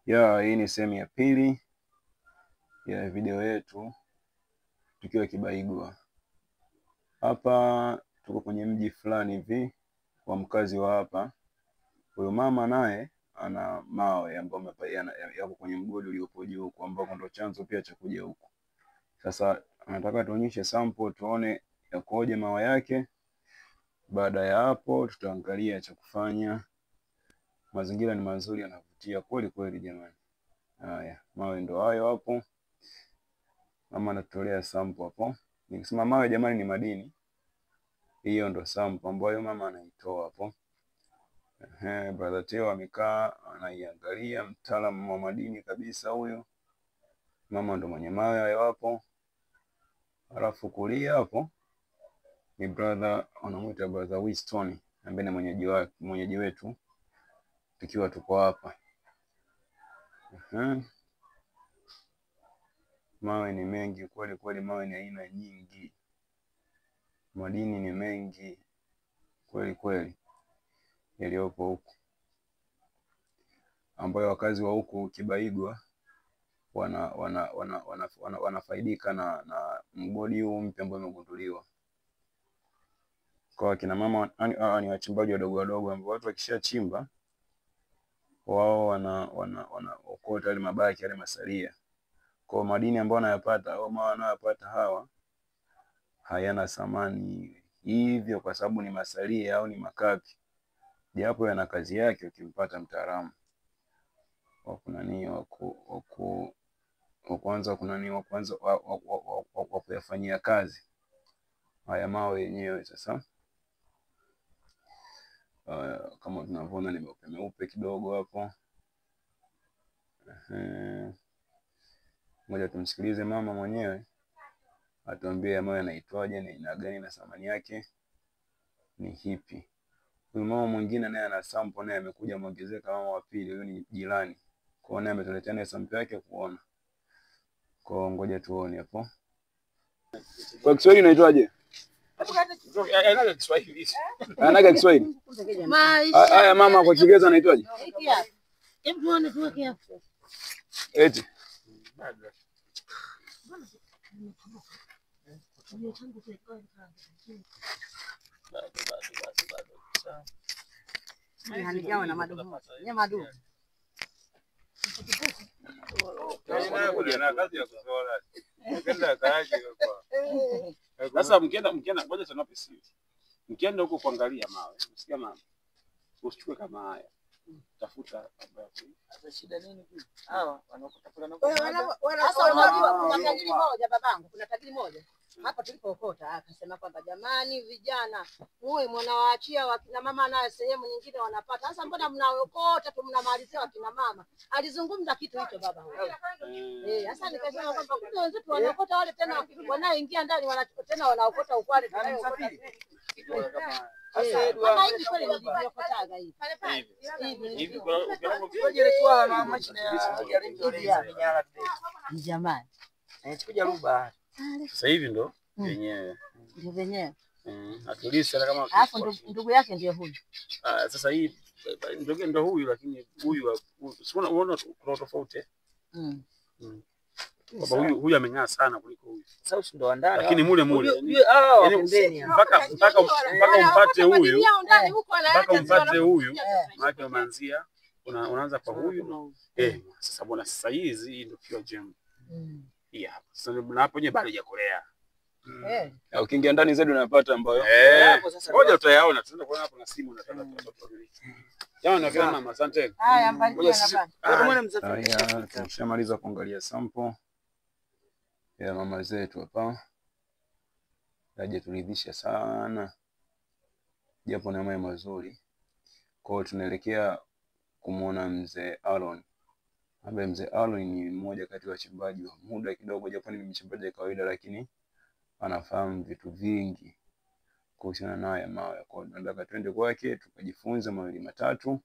Hii ni sehemu ya pili ya video yetu tukiwa Kibaigwa. Hapa tuko kwenye mji fulani hivi wa mkazi wa hapa. Huyo mama naye ana mawe ambayo yako kwenye mgodi uliopo juu huko, ambako ndo chanzo pia cha kuja huko. Sasa anataka tuonyeshe sample tuone yakoje mawe yake. Baada ya hapo tutaangalia cha kufanya. Mazingira ni mazuri, yanavutia kweli kweli jamani. Haya, mawe ndo hayo hapo. Mama anatolea sample hapo. Nikisema mawe jamani ni madini. Hiyo ndo sample ambayo mama anaitoa hapo. Brother Teo amekaa anaiangalia, mtaalamu wa madini kabisa huyo. Mama ndo mwenye mawe hayo hapo. Alafu kulia hapo ni brother, anamuita brother Winston, ambaye ni mwenyeji wetu tukiwa tuko hapa. Mawe ni mengi kweli kweli, mawe ni aina nyingi. Madini ni mengi kweli kweli yaliyopo huku, ambayo wakazi wa huku Kibaigwa wanafaidika na mgodi huu mpya ambao umegunduliwa. Kwa kina mama ni wachimbaji wadogo wadogo, ambao watu wakishachimba wao wanaokota ile mabaki yale masalia. Kwa madini ambayo wanayapata au mawe wanayopata hawa hayana thamani hivyo, kwa sababu ni masalia au ni makapi, japo yana kazi yake ukimpata mtaalamu wa kuyafanyia kazi haya mawe yenyewe. Sasa kama tunavyoona ni meupe kidogo hapo. Ngoja tumsikilize mama mwenyewe atuambie mawe yanaitwaje, ni aina gani na thamani yake ni hipi. Huyu mama mwingine naye ana sample, naye amekuja muongezeka mama wa pili, huyu ni jirani. Kwa naye ametuletea na sample yake kuona. Kwa ngoja tuone hapo. Kwa Kiswahili inaitwaje? Anaga Kiswahili. Anaga Kiswahili. Haya mama, kwa Kiingereza anaitwaje? Hebu tuone tuweke hapo. Eti. Hanijawa na madumu. Nyama dumu. Sasa mkienda ngoja tunape siri. Mkienda huko kuangalia mawe, usikia mama, usichukue kama haya. Tafuta Sasa shida nini hivi? Hawa wanaokota na sasa unajua kuna tajiri moja babangu, kuna tajiri moja hapa tulipookota akasema kwamba jamani vijana muwe mnawaachia wakina mama naye sehemu nyingine wanapata. Sasa mbona mnaokota tu mnamalizia wakina mama? Alizungumza kitu hicho baba huyo. Sasa nikasema kwamba kumbe wenzetu wanaokota wale tena wanaoingia ndani tena wanaokota ukwale tunayookota. Kama hivi kweli nilivyokotaga hivi. Hivi kwa ile na mashine ya jamani. Anachukua ruba. Sasa hivi ndo wenyewe. Ndio wenyewe. Atulisi kama alafu ndugu yake ndio huyu. Sasa hii ndio huyu, lakini huyu unaona kuna tofauti. Baba huyu ameng'aa sana kuliko huyu. Sasa ndo wa ndani. Lakini mule pembeni. Mpaka umpate huyu. Mpaka umpate huyu. Maana umeanzia unaanza kwa huyu. Sasa bwana, sasa hizi ndio pure gem. Hapa. Sasa na hapo nyewe bado hajakolea. Ukiingia ndani zaidi unapata ambayo. Ngoja utayaona. Tunaenda kuona hapo na simu unataka watoto wawili. Jamani kama mama, asante. Haya mbarikiwe na baba. Haya, tumeshamaliza kuangalia sample ya mama zetu hapa. Haja turidhisha sana. Japo na mawe mazuri. Kwa hiyo tunaelekea kumuona mzee Aaron. Ambaye mzee Aaron ni mmoja kati ya wachimbaji wa muda kidogo, japo ni mchimbaji wa kawaida, lakini anafahamu vitu vingi kuhusiana na haya mawe. Kwa hiyo nataka twende kwake tukajifunze mawili matatu.